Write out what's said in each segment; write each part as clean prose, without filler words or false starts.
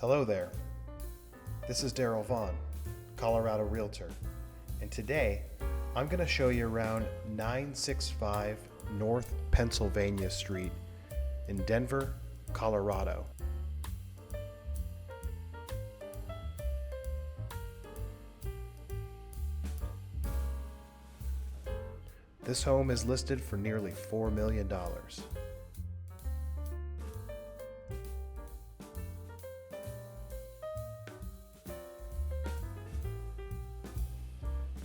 Hello there. This is Daryl Vaughn, Colorado Realtor, and today I'm going to show you around 965 North Pennsylvania Street in Denver, Colorado. This home is listed for nearly $4 million.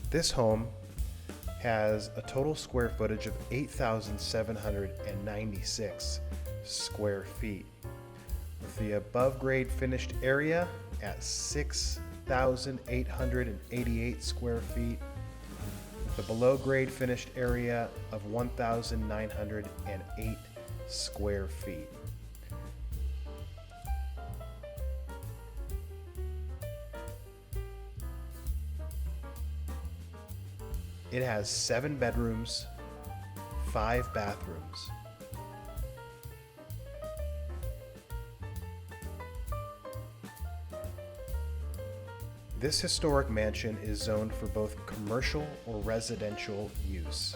This home has a total square footage of 8,796 square feet, with the above grade finished area at 6,888 square feet, with the below grade finished area of 1,908 square feet. It has 7 bedrooms, 5 bathrooms. This historic mansion is zoned for both commercial or residential use.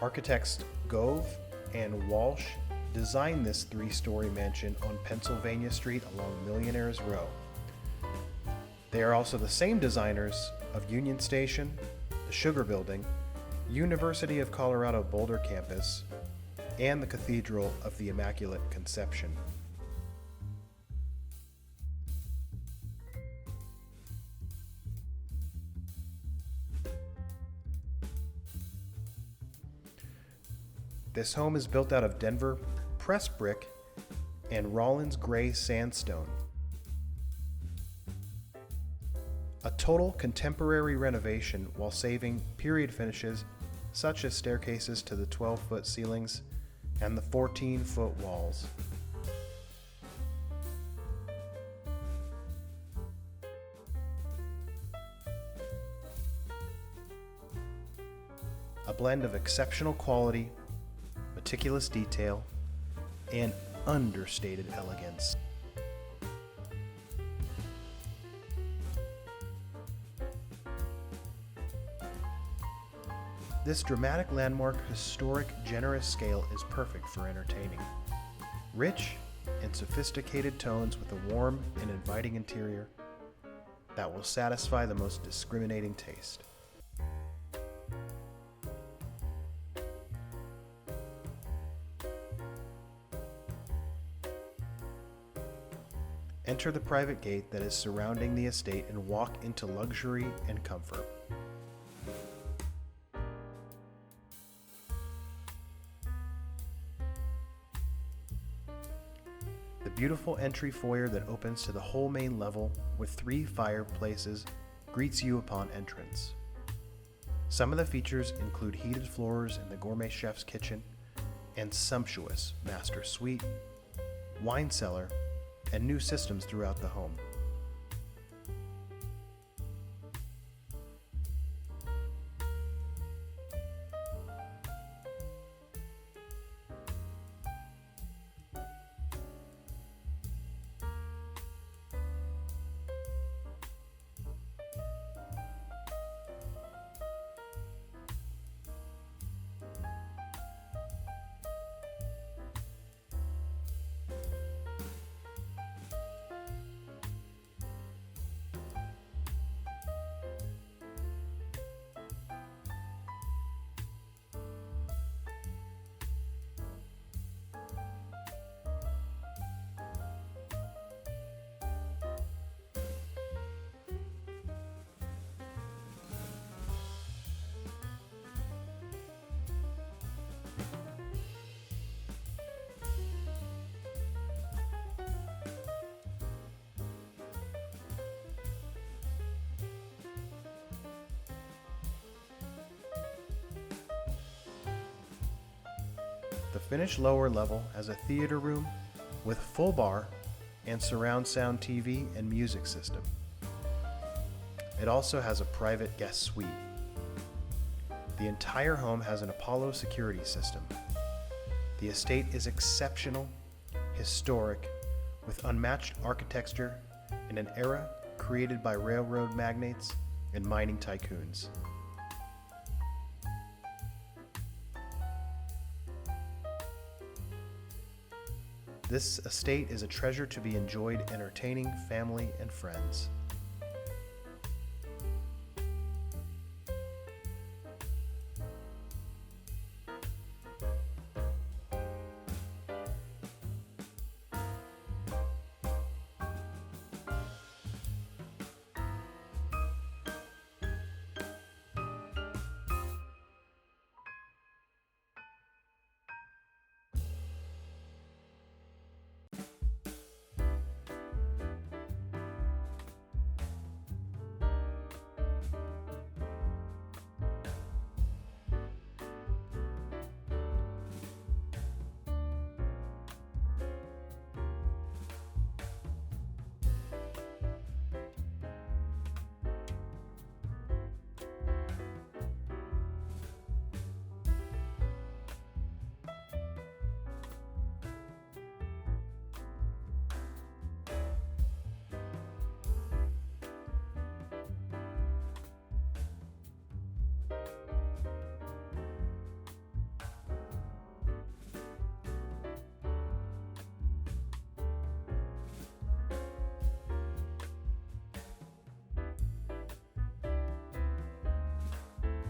Architects Gove and Walsh designed this 3-story mansion on Pennsylvania Street along Millionaire's Row. They are also the same designers of Union Station, the Sugar Building, University of Colorado Boulder Campus, and the Cathedral of the Immaculate Conception. This home is built out of Denver pressed brick and Rawlins gray sandstone. A total contemporary renovation while saving period finishes such as staircases to the 12-foot ceilings and the 14-foot walls. A blend of exceptional quality, meticulous detail, and understated elegance. This dramatic landmark, historic, generous scale is perfect for entertaining. Rich and sophisticated tones with a warm and inviting interior that will satisfy the most discriminating taste. Enter the private gate that is surrounding the estate and walk into luxury and comfort. The beautiful entry foyer that opens to the whole main level with 3 fireplaces greets you upon entrance. Some of the features include heated floors in the gourmet chef's kitchen and sumptuous master suite, wine cellar, and new systems throughout the home. The finished lower level has a theater room with full bar and surround sound TV and music system. It also has a private guest suite. The entire home has an Apollo security system. The estate is exceptional, historic, with unmatched architecture in an era created by railroad magnates and mining tycoons. This estate is a treasure to be enjoyed entertaining family and friends.